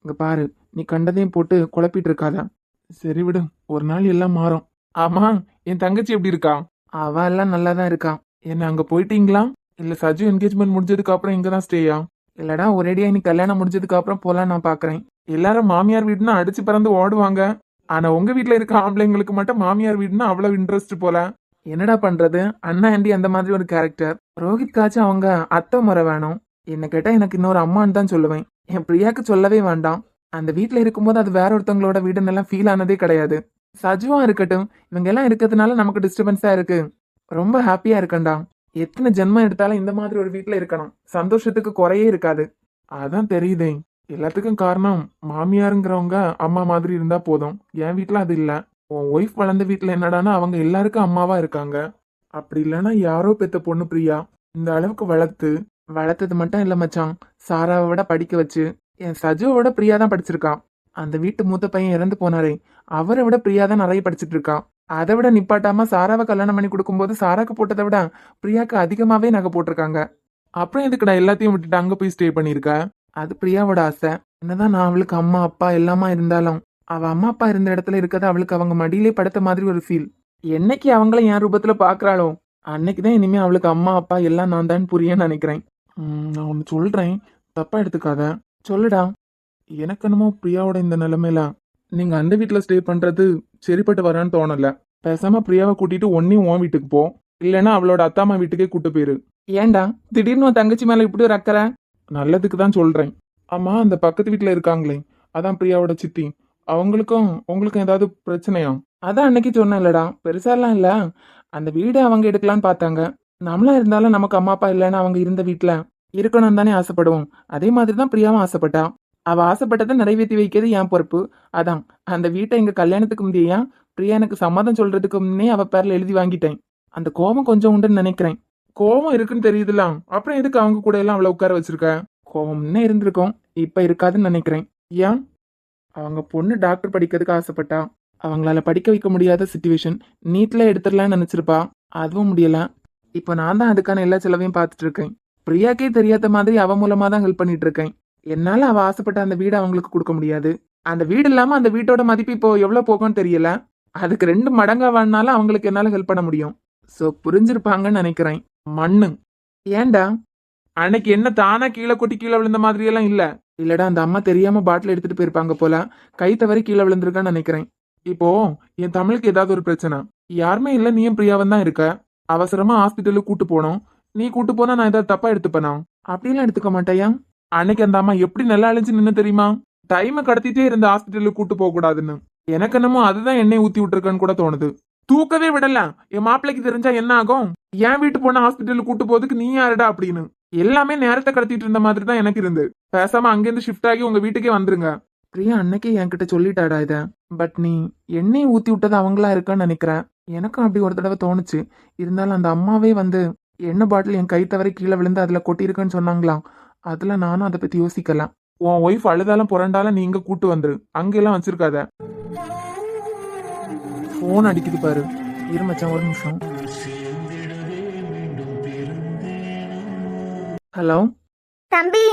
இங்க பாரு, நீ கண்டதையும் போட்டு குழப்பிட்டு இருக்காத. சரி விடு, ஒரு நாள் எல்லாம் மாறும். ஆமா, என் தங்கச்சி எப்படி இருக்கா? அவ எல்லாம் நல்லா தான் இருக்கா. என்ன அங்க போயிட்டீங்களா? இல்ல சஜு என்கேஜ்மெண்ட் முடிஞ்சதுக்கு அப்புறம் இங்க தான் ஸ்டேயா? இல்லடா, ஒரேடியா இன்னைக்கு கல்யாணம் முடிஞ்சதுக்கு அப்புறம் போலாம் நான் பாக்குறேன். எல்லாரும் மாமியார் வீடுன்னா அடிச்சு பறந்து ஓடுவாங்க. ஆனா உங்க வீட்ல இருக்க ஆம்பளைங்களுக்கு மட்டும் மாமியார் வீடுன்னா அவ்வளவு இன்ட்ரெஸ்ட் போல. என்னடா பண்றது, அண்ணா ஆண்டி அந்த மாதிரி ஒரு கேரக்டர். ரோஹித் காச்சும் அவங்க அத்தை முறை வேணும். என்ன கேட்டா எனக்கு இன்னொரு அம்மான்னு தான் சொல்லுவேன். என் பிரியாக்கு சொல்லவே வேண்டாம். அந்த வீட்ல இருக்கும்போது அது வேற ஒருத்தவங்களோட வீடுன்னு எல்லாம் ஃபீல் ஆனதே கிடையாது. சஜுவா இருக்கட்டும், இவங்க எல்லாம் இருக்கிறதுனால நமக்கு டிஸ்டர்பன்ஸா இருக்கு. ரொம்ப ஹாப்பியா இருக்கண்டா. எத்தனை ஜென்மம் எடுத்தாலும் இந்த மாதிரி ஒரு வீட்ல இருக்கணும். சந்தோஷத்துக்கு குறையே இருக்காது. அதான் தெரியுதே. எல்லாத்துக்கும் காரணம் மாமியாருங்கிறவங்க அம்மா மாதிரி இருந்தா போதும். என் வீட்ல அது இல்ல. உன் ஒய்ஃப் வளர்ந்த வீட்ல என்னடானா அவங்க எல்லாருக்கும் அம்மாவா இருக்காங்க. அப்படி இல்லைன்னா யாரோ பெத்த பொண்ணு பிரியா இந்த அளவுக்கு வளர்த்தது மட்டும் இல்ல மச்சான், சாராவை விட படிக்க வச்சு என் சஜுவை விட பிரியா தான் படிச்சிருக்கான். அந்த வீட்டு மூத்த பையன் இறந்து போனாரே, அவரை விட பிரியா தான் நிறைய படிச்சிட்டு இருக்கா. அதை விட நிப்பாட்டாம சாராவை கல்யாணம் பண்ணி கொடுக்கும்போது சாராக்கு போட்டதை விட பிரியாக்கு அதிகமாவே நகை போட்டிருக்காங்க. அப்புறம் எதுக்குடா எல்லாத்தையும் விட்டுட்டு அங்க போய் ஸ்டே பண்ணிருக்க? அது பிரியாவோட ஆசை. என்னதான் நான் அவளுக்கு அம்மா அப்பா எல்லாமா இருந்தாலும் அவ அம்மா அப்பா இருந்த இடத்துல இருக்கத அவளுக்கு அவங்க மடியிலே படுத்த மாதிரி ஒரு ஃபீல். என்னைக்கு அவங்கள என் ரூபத்துல பாக்குறாளோ அன்னைக்குதான் இனிமே அவளுக்கு அம்மா அப்பா எல்லாம் நான் தான் புரியன்னு நினைக்கிறேன். நான் ஒன்னு சொல்றேன், தப்பா எடுத்துக்காத. சொல்லுடா. எனக்கு என்னமோ பிரியாவோட இந்த நிலைமையில நீங்க அந்த வீட்டுல ஸ்டே பண்றது சரிப்பட்டு வரான்னு தோணல. பேசாம பிரியாவை கூட்டிட்டு ஒன்னையும் உன் வீட்டுக்கு போ, இல்லைன்னா அவளோட அத்தாம்மா வீட்டுக்கே கூட்டு போயிரு. ஏன்டா திடீர்னு உன் தங்கச்சி மேல இப்படி ஒரு அக்கறை? நல்லதுக்கு தான் சொல்றேன். ஆமா, அந்த பக்கத்து வீட்டுல இருக்காங்களே, அதான் பிரியாவோட சித்தி, அவங்களுக்கும் உங்களுக்கும் ஏதாவது பிரச்சனையா? அதான் அன்னைக்கு சொன்னேன்லடா, பெருசாலாம் இல்ல. அந்த வீடு அவங்க எடுக்கலான்னு பார்த்தாங்க. நம்மளா இருந்தாலும் நமக்கு அம்மா அப்பா இல்லைன்னு அவங்க இருந்த வீட்டுல இருக்கணும் தானே ஆசைப்படுவோம். அதே மாதிரிதான் பிரியாவும் ஆசைப்பட்டா. அவ ஆசைப்பட்டதை நிறைவேற்றி வைக்கிறது என் பொறுப்பு. அதான் அந்த வீட்டை எங்க கல்யாணத்துக்கு முந்தையா பிரியா எனக்கு சம்மதம் சொல்றதுக்கு முன்னே அவ பேர்ல எழுதி வாங்கிட்டேன். அந்த கோபம் கொஞ்சம் உண்டுன்னு நினைக்கிறேன். கோபம் இருக்குன்னு தெரியுதுல, அப்புறம் எதுக்கு அவங்க கூட எல்லாம் அவளை உட்கார வச்சிருக்க? கோபம் முன்னே இருந்திருக்கும், இப்ப இருக்காதுன்னு நினைக்கிறேன். ஏன்? அவங்க பொண்ணு டாக்டர் படிக்கிறதுக்கு ஆசைப்பட்டா. அவங்களால படிக்க வைக்க முடியாத சிச்சுவேஷன், நீட்ல எடுத்துடலாம்னு நினைச்சிருப்பா. அதுவும் முடியல. இப்ப நான் தான் அதுக்கான எல்லா செலவையும் பார்த்துட்டு இருக்கேன். பிரியாக்கே தெரியாத மாதிரி அவ மூலமா தான் ஹெல்ப் பண்ணிட்டு இருக்கேன். என்னால அவ ஆசைப்பட்ட அந்த வீடு அவங்களுக்கு கொடுக்க முடியாது. அந்த வீடு இல்லாம அந்த வீட்டோட மதிப்பு இப்போ எவ்வளவு போகும்னு தெரியல. அதுக்கு 2 மடங்கா வாழ்னாலும் அவங்களுக்கு என்னால ஹெல்ப் பண்ண முடியும். சோ புரிஞ்சிருப்பாங்கன்னு நினைக்கிறேன். மண்ணு. ஏன்டா அன்னைக்கு என்ன தானா கீழே கொட்டி கீழே விழுந்த மாதிரி எல்லாம் இல்ல. இல்லடா, அந்த அம்மா தெரியாம பாட்டில் எடுத்துட்டு போயிருப்பாங்க போல, கை தவறி கீழே விழுந்திருக்கான்னு நினைக்கிறேன். இப்போ என் தமிழுக்கு ஏதாவது ஒரு பிரச்சனை, யாருமே இல்ல, நீயும் பிரியாவன் தான் இருக்க. அவசரமா ஹாஸ்பிட்டலுக்கு கூட்டு போனோம். நீ கூட்டு போனா நான் ஏதாவது தப்பா எடுத்துப்பேனா? அப்படியெல்லாம் எடுத்துக்க மாட்டேயா? அன்னைக்கு அந்த அம்மா எப்படி நல்லா அழிஞ்சு நின்னு தெரியுமா? டைமை கடத்திட்டே இருந்த ஹாஸ்பிட்டலுக்கு கூட்டு போக கூடாதுன்னு. எனக்கு என்னமோ அதுதான் எண்ணெய் ஊத்தி விட்டுருக்கன்னு கூட தோணுது. தூக்கவே விடல. என் மாப்பிள்ளைக்கு தெரிஞ்சா என்ன ஆகும்? என் வீட்டு பொண்ணு ஹாஸ்பிட்டலுக்கு கூட்டு போறதுக்கு நீ யாருடா அப்படின்னு. எல்லாமே நேரத்தை கடத்திட்டு இருந்த மாதிரி தான் எனக்கு இருந்து. பேசாம அங்கிருந்து ஷிஃப்ட் ஆகி உங்க வீட்டுக்கே வந்துருங்க. பிரியா அன்னைக்கே என்கிட்ட சொல்லிட்டாடா இத. பட் நீ எண்ணெய் ஊத்தி விட்டது அவங்களா இருக்கான்னு நினைக்கிறேன். எனக்கும் அப்படி ஒரு தடவை தோணுச்சு. இருந்தாலும் அந்த அம்மாவே வந்து எண்ணெய் பாட்டில் என் கை தவறி கீழே விழுந்து அதுல கொட்டிருக்குன்னு சொன்னாங்களாம். அதுல நானும் அதை பத்தி யோசிக்கலாம். உன் ஒய்ஃப் அழுதாலும் புரண்டாலும் நீங்க கூட்டு வந்துரு, அங்கெல்லாம் வச்சிருக்காத. போன் அடிக்குது பாரு, இரு மச்சான் ஒரு நிமிஷம். ஹலோ தம்பி,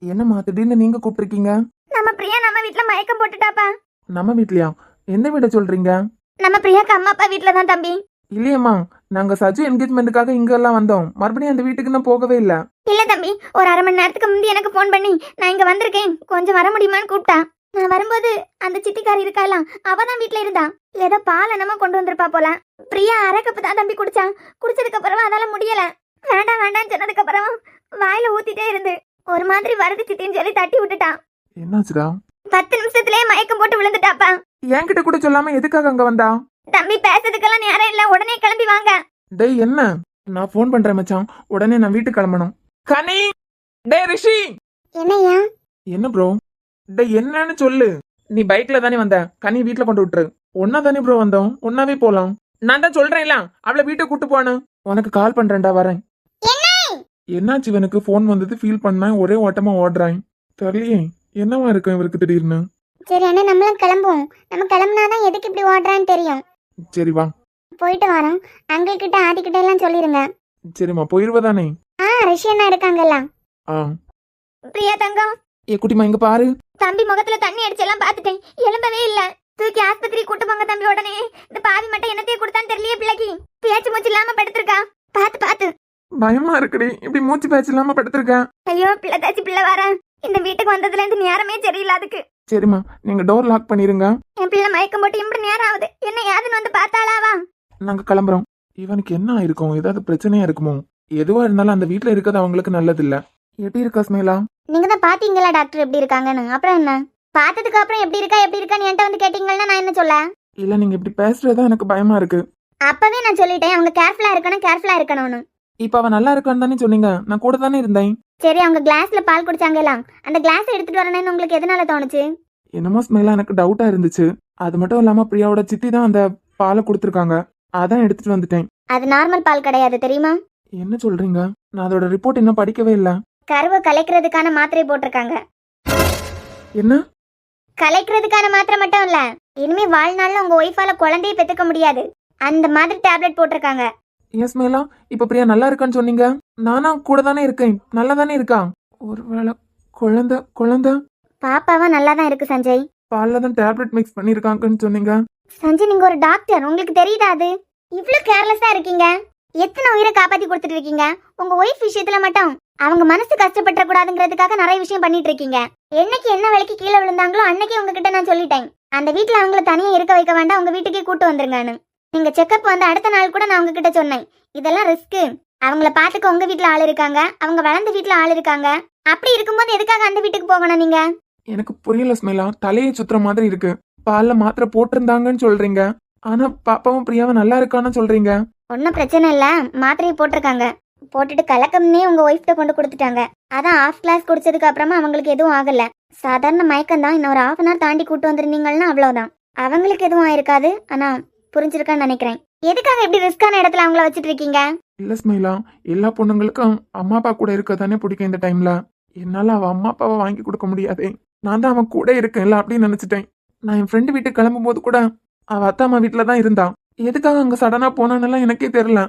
என்னம்மா திடீர்னு நீங்க கூப்பிட்டுருக்கீங்க? நம்ம பிரியா நம்ம வீட்ல மயக்கம் போட்டுட்டாப்பா. நம்ம வீட்லயா? எந்த வீட சொல்றீங்க? நம்ம பிரியாக்கு அம்மா அப்பா வீட்ல தான் தம்பி. இல்லையம்மா, நாங்க சஜு என்கேஜ்மெண்ட்டுக்காக இங்க எல்லாம் வந்தோம். மறுபடியும் அந்த வீட்டுக்கு இன்னும் போகவே இல்ல. இல்ல தம்பி, ஒரு 1/2 மணி நேரத்துக்கு முந்தி எனக்கு போன் பண்ணி நான் இங்க வந்திருக்கேன், கொஞ்சம் வர முடியுமான்னு கூப்பிட்டா. நான் வரும்போது அந்த சித்திக்காரி இருக்காலாம், அவதான் வீட்ல இருந்தா. ஏதோ பால் என்னமோ கொண்டு வந்திருப்பா போல. பிரியா 1/2 கப்பு தான் தம்பி குடிச்சா. குடிச்சதுக்கு அப்புறம் அதால முடியல. வேண்டாம் வேண்டாம்னு சொன்னதுக்கு அப்புறம் வாயில ஊத்திட்டே இருந்து ஒரு மாதிரி வருது சித்தின்னு சொல்லி தட்டி விட்டுட்டான். என்னாச்சுடா? 10 நிமிஷத்துலயே மயக்கம் போட்டு விழுந்துட்டாப்பா. என்கிட்ட கூட சொல்லாம எதுக்காக அங்க வந்தா? தம்பி பேசுறதுக்கெல்லாம் நேரம் இல்ல, உடனே கிளம்பி வாங்க. டேய் என்ன? நான் போன் பண்றேன் மச்சான், உடனே நான் வீட்டுக்கு கிளம்பணும். கனி, டேய் ரிஷி. என்னையா? என்ன ப்ரோ? டேய் என்னன்னு சொல்லு. நீ பைக்ல தானே வந்த, கனி வீட்டுல கொண்டு விட்டுரு. ஒன்னா தானே ப்ரோ வந்தோம், ஒன்னாவே போலாம். நான் தான் சொல்றேன்ல, அவளை வீட்டுக்கு கூட்டு போனு. உனக்கு கால் பண்றேன்டா, வரேன். என்னாச்சு இவனுக்கு ஃபோன் வந்தது ஃபீல் பண்ணேன் ஒரே ஓட்டமா ஓடுறான். தெரியலையே என்னவா இருக்கும் இவருக்கு திடீர்னு. சரி அண்ணா நம்மளும் கிளம்புவோம். நம்ம கிளம்புனாதான் எதுக்கு இப்படி ஓடுறான்னு தெரியும். சரி வா. போயிட்டு வரோம். அங்கிள் கிட்ட ஆதி கிட்ட எல்லாம் சொல்லிருங்க. சரிம்மா போயிருவதானே. ரிஷி அண்ணா இருக்காங்கல்ல. ஆ பிரியா தங்கம், ஏ குட்டிமா இங்க பாரு. தம்பி முகத்துல தண்ணி அடிச்செல்லாம் பாத்துட்டேன், எழும்பவே இல்ல. தூக்கி ஆஸ்பத்திரி கூட்டு போங்க தம்பி உடனே. இந்த பாவி மட்டும் என்னத்தையே கொடுத்தான்னு தெரியலையே பிள்ளைக்கு. பேச்சு மூச்சு இல்லாம படுத்திருக்கா. பாத்து பாத்து. பயமா இருக்குடி இப்படி மூச்சு பேச்சு இல்லாம படுத்திருக்கேன். ஐயோ பிள்ளை தாச்சி பிள்ளை வர. இந்த வீட்டுக்கு வந்ததுல இருந்து நேரமே சரியில்லை அதுக்கு. சரிம்மா நீங்க டோர் லாக் பண்ணிருங்க. என் பிள்ளை மயக்கம் போட்டு இப்படி நேரம் ஆகுது. என்ன யாதுன்னு வந்து பார்த்தாளாவா? நாங்க கிளம்புறோம். இவனுக்கு என்ன ஆயிருக்கும், ஏதாவது பிரச்சனையா இருக்குமோ? எதுவா இருந்தாலும் அந்த வீட்ல இருக்கிறது அவங்களுக்கு நல்லது இல்ல. எப்படி இருக்கா ஸ்மைலா? நீங்க தான் பாத்தீங்களா டாக்டர் எப்படி இருக்காங்கன்னு? அப்புறம் என்ன பார்த்ததுக்கு அப்புறம் எப்படி இருக்கான்னு என்கிட்ட வந்து கேட்டீங்கன்னா நான் என்ன சொல்ல? இல்ல நீங்க இப்படி பேசுறதா எனக்கு பயமா இருக்கு. அப்பவே நான் சொல்லிட்டேன் அவங்க கேர்ஃபுல்லா இருக்கணும்னு. இப்ப அவன் நல்லா இருக்கான்னு தானே சொன்னீங்க, நான் கூட தானே இருந்தேன். சரி அவங்க கிளாஸ்ல பால் குடிச்சாங்கலாம், அந்த கிளாஸ் எடுத்துட்டு வரணும்னு உங்களுக்கு எதனால தோணுச்சு? என்னமோ ஸ்மைலா எனக்கு டவுட்டா இருந்துச்சு. அது மட்டும் இல்லாம பிரியாவோட சித்தி தான் அந்த பாலை கொடுத்துருக்காங்க, அதான் எடுத்துட்டு வந்துட்டேன். அது நார்மல் பால் கிடையாது தெரியுமா? என்ன சொல்றீங்க? நான் அதோட ரிப்போர்ட் இன்னும் படிக்கவே இல்ல. கருவை கலைக்கிறதுக்கான மாத்திரை போட்டிருக்காங்க. என்ன? கலைக்கிறதுக்கான மாத்திரை மட்டும் இல்ல, இனிமே வாழ்நாள்ல உங்க ஒய்ஃபால குழந்தையை பெத்துக்க முடியாது, அந்த மாதிரி டேப்லெட் போட்டிருக்காங்க. ஏன் ஸ்மைலா இப்ப பிரியா நல்லா இருக்கான்னு சொன்னீங்க? நானா கூட தானே இருக்கேன், நல்லா தானே இருக்கா. ஒருவேளை குழந்தை பாப்பாவா நல்லா தான் இருக்கு சஞ்சய். பால்ல தான் டேப்லெட் மிக்ஸ் பண்ணிருக்காங்கன்னு சொன்னீங்க. சஞ்சய் நீங்க ஒரு டாக்டர், உங்களுக்கு தெரியுதா அது? இவ்வளவு கேர்லெஸ்ஸா இருக்கீங்க. எத்தனை உயிரை காப்பாத்தி கொடுத்துட்டு இருக்கீங்க. உங்க ஒய்ஃப் விஷயத்துல மட்டும் அவங்க மனசு கஷ்டப்பட்ட கூடாதுங்கிறதுக்காக நிறைய விஷயம் பண்ணிட்டு இருக்கீங்க. என்னைக்கு என்ன வேலைக்கு கீழே விழுந்தாங்களோ அன்னைக்கு உங்ககிட்ட நான் சொல்லிட்டேன், அந்த வீட்டுல அவங்கள தனியா இருக்க வைக்க வேண்டாம், உங்க வீட்டுக்கே கூட்டு வந்துருங்கன்னு. நீங்க செக்அப் வந்து அடுத்த நாள் கூட நான் உங்ககிட்ட சொன்னேன், இதெல்லாம் ரிஸ்க், அவங்கள பாத்துக்க உங்க வீட்டுல ஆள் இருக்காங்க, அவங்க வளர்ந்த வீட்டுல ஆள் இருக்காங்க. அப்படி இருக்கும்போது எதுக்காக அந்த வீட்டுக்கு போகணும் நீங்க? எனக்கு புரியல ஸ்மைலா, தலையை சுத்துற மாதிரி இருக்கு. பால்ல மாத்திரை போட்டிருந்தாங்கன்னு சொல்றீங்க, ஆனா பாப்பாவும் பிரியாவும் நல்லா இருக்கான்னு சொல்றீங்க. ஒன்னும் பிரச்சனை இல்ல, மாத்திரையை போட்டிருக்காங்க, போட்டுட்டு கலக்கம்னே உங்க ஒய்ஃப்ட கொண்டு கொடுத்துட்டாங்க. அதான் ஆஃப் கிளாஸ் குடிச்சதுக்கு அப்புறமா அவங்களுக்கு எதுவும் ஆகல, சாதாரண மயக்கம் தான். இன்னும் ஒரு ½ hour தாண்டி கூட்டு வந்திருந்தீங்கன்னா அவ்வளவுதான், அவங்களுக்கு எதுவும் ஆயிருக்காது. ஆனா புரிஞ்சிருக்கான்னு நினைக்கிறேன். எதுக்காக இப்படி ரிஸ்கான இடத்துல அவங்கள வச்சிட்டு இருக்கீங்க? இல்ல ஸ்மைலா, எல்லா பொண்ணுங்களுக்கும் அம்மா அப்பா கூட இருக்க தானே பிடிக்கும். இந்த டைம்ல என்னால அவ அம்மா அப்பாவை வாங்கி கொடுக்க முடியாதே, நான் தான் அவன் கூட இருக்கேன்ல அப்படின்னு நினைச்சிட்டேன். நான் என் ஃப்ரெண்டு வீட்டுக்கு கிளம்பும் போது கூட அவ அத்தா அம்மா வீட்டுல தான் இருந்தான். எதுக்காக அங்க சடனா போனான்னு எனக்கே தெரியல.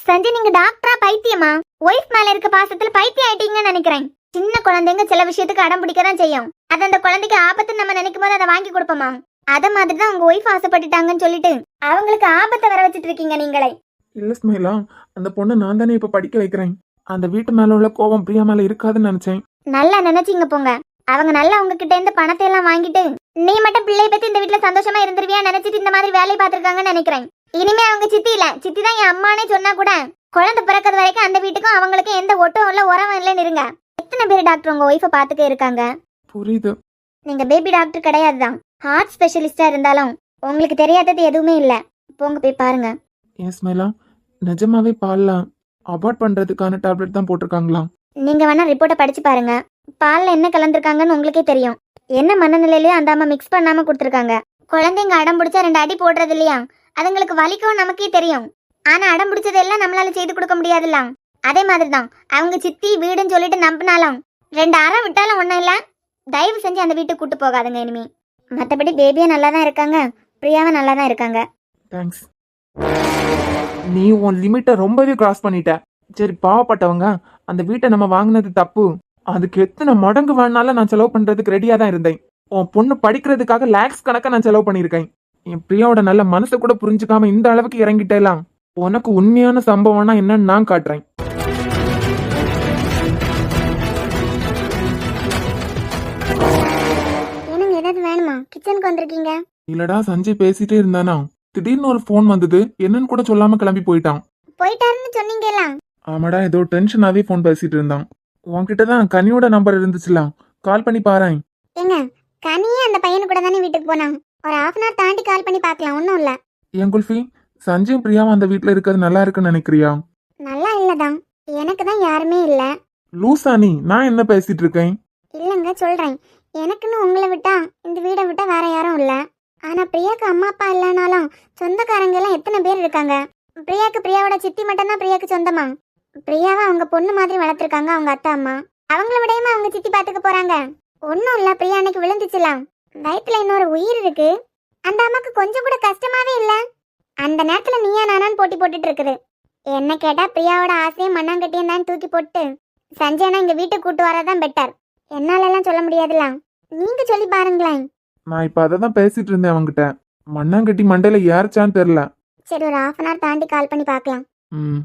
சஞ்சய் நீங்க டாக்டரா பைத்தியமா? ஒய்ஃப் மேல இருக்க பாசத்துல பைத்தியம் ஆயிட்டீங்கன்னு நினைக்கிறேன். சின்ன குழந்தைங்க சில விஷயத்துக்கு அடம் பிடிக்கதான் செய்யும், அது அந்த குழந்தைக்கு ஆபத்துன்னு நம்ம நினைக்கும் போது அதை வாங்கி கொடுப்போமா? அத மாதிரிதான் உங்க ஒய்ஃப் ஆசைப்பட்டுட்டாங்கன்னு சொல்லிட்டு அவங்களுக்கு ஆபத்தை வர வச்சிட்டு இருக்கீங்க நீங்களே. இல்ல ஸ்மைலா, அந்த பொண்ணை நான் தானே இப்ப படிக்க வைக்கிறேன். அந்த வீட்டு மேல உள்ள கோபம் பிரியா மேல இருக்காதுன்னு நினைச்சேன். நல்லா நினைச்சீங்க போங்க. அவங்க நல்லா உங்ககிட்ட இருந்து பணத்தை எல்லாம் வாங்கிட்டு நீ மட்டும் பிள்ளைய பத்தி இந்த வீட்டுல சந்தோஷமா இருந்துருவியா நினைச்சிட்டு இந்த மாதிரி வேலையை பார்த்திருக்காங்கன்னு நினைக்கிறேன். இனிமே அவங்க சித்தி இல்ல, சித்தி தான் என் அம்மானே சொன்னா கூட குழந்தை பிறக்கிறது வரைக்கும் அந்த வீட்டுக்கும் அவங்களுக்கும் எந்த ஒட்டும் இல்ல உறவும் இல்லைன்னு இருங்க. எத்தனை பேர் டாக்டர் உங்க ஒய்ஃபை பாத்துக்க இருக்காங்க. புரியுது. நீங்க பேபி டாக்டர் கிடையாதுதான், ஹார்ட் ஸ்பெஷலிஸ்டா இருந்தாலும் உங்களுக்கு தெரியாதது எதுவுமே இல்ல. போங்க போய் பாருங்க. ஏன் ஸ்மைலா, நிஜமாவே பால்ல அபார்ட் பண்றதுக்கான டேப்லெட் தான் போட்டிருக்காங்களா? நீங்க வேணா ரிப்போர்ட்டை படிச்சு பாருங்க, பால்ல என்ன கலந்துருக்காங்கன்னு உங்களுக்கே தெரியும். என்ன மனநிலையிலயும் அந்த அம்மா மிக்ஸ் பண்ணாம கொடுத்துருக்காங்க. குழந்தைங்க அடம் பிடிச்சா 2 அடி போடுறது இல்லையா, அதுங்களுக்கு வலிக்கும் நமக்கே தெரியும். ஆனா அடம் பிடிச்சதெல்லாம் நம்மளால செய்து கொடுக்க முடியாதுல்ல. அதே மாதிரிதான் அவங்க சித்தி வீடுன்னு சொல்லிட்டு நம்பினாலும் 2 அறை விட்டாலும் ஒண்ணும் இல்ல. தயவு செஞ்சு அந்த வீட்டுக்கு கூட்டு போகாதுங்க இனிமே. மற்றபடி பேபியா நல்லா தான் இருக்காங்க, பிரியாவும் நல்லா தான் இருக்காங்க. தேங்க்ஸ். நீ உன் லிமிட்டை ரொம்பவே கிராஸ் பண்ணிட்ட. சரி பாவப்பட்டவங்க, அந்த வீட்டை நம்ம வாங்கினது தப்பு, அதுக்கு எத்தனை மடங்கு வேணாலும் நான் செலவு பண்றதுக்கு ரெடியா தான் இருந்தேன். உன் பொண்ணு படிக்கிறதுக்காக லேக்ஸ் கணக்கா நான் செலவு பண்ணியிருக்கேன். என் பிரியாவோட நல்ல மனசை கூட புரிஞ்சுக்காம இந்த அளவுக்கு இறங்கிட்டேலாம். உனக்கு உண்மையான சம்பவம்னா என்னன்னு நான் காட்டுறேன். என்னங்க ஏதாவது வேணுமா? கிச்சனுக்கு வந்திருக்கீங்க? இல்லடா, சஞ்சய் பேசிட்டே இருந்தானா, திடீர்னு ஒரு போன் வந்தது, என்னன்னு கூட சொல்லாம கிளம்பி போயிட்டான். போயிட்டாருன்னு சொன்னீங்களா? ஆமாடா, ஏதோ டென்ஷனாவே போன் பேசிட்டு இருந்தான். உன்கிட்ட தான் கனியோட நம்பர் இருந்துச்சுலாம், கால் பண்ணி பாறேன். ஏங்க கனியே அந்த பையனு கூட தானே வீட்டுக்கு போனான், ஒரு ½ hour தாண்டி கால் பண்ணி பார்க்கலாம், ஒன்றும் இல்லை. ஏன் குல்ஃபி, சஞ்சய் பிரியாவும் அந்த வீட்டுல இருக்கிறது நல்லா இருக்குன்னு நினைக்கிறியா? நல்லா இல்லதான், எனக்கு தான் யாருமே இல்ல. லூசா நீ, நான் என்ன பேசிட்டு இருக்கேன்? இல்லைங்க சொல்றேன், எனக்குன்னு உங்களை விட்டா இந்த வீடை விட்டா வேற யாரும் இல்ல. ஆனா பிரியாக்கு அம்மா அப்பா இல்லைனாலும் சொந்தக்காரங்க எல்லாம் எத்தனை பேர் இருக்காங்க. பிரியாவோட சித்தி மட்டும்தான் பிரியாக்கு சொந்தமா. பிரியாவை அவங்க பொண்ணு மாதிரி வளர்த்துருக்காங்க அவங்க அத்தா அம்மா. அவங்கள விடையுமா அவங்க சித்தி பாத்துக்க போறாங்க? ஒன்னும் இல்ல, பிரியா அன்னைக்கு விழுந்துச்சுலாம். வயித்துல இன்னொரு உயிர் இருக்கு. அந்த அம்மாக்கு கொஞ்சம் கூட கஷ்டமாவே இல்ல. அந்த நேரத்துல நீயா நானான்னு போட்டி போட்டுட்டு இருக்குது. என்ன கேட்டா பிரியாவோட ஆசையும் மண்ணாங்கட்டியும் தான் தூக்கி போட்டு சஞ்சயனா இங்க வீட்டுக்கு கூட்டு வரதான் பெட்டர். என்னால எல்லாம் சொல்ல முடியாதுலாம். நீங்க சொல்லி பாருங்களேன். நான் இப்ப அதை தான் பேசிட்டு இருந்தேன் அவங்கிட்ட. மண்ணாங்கட்டி மண்டையில ஏறிச்சான்னு தெரியல. சரி, ஒரு 1/2 hour தாண்டி கால் பண்ணி பார்க்கலாம். ம்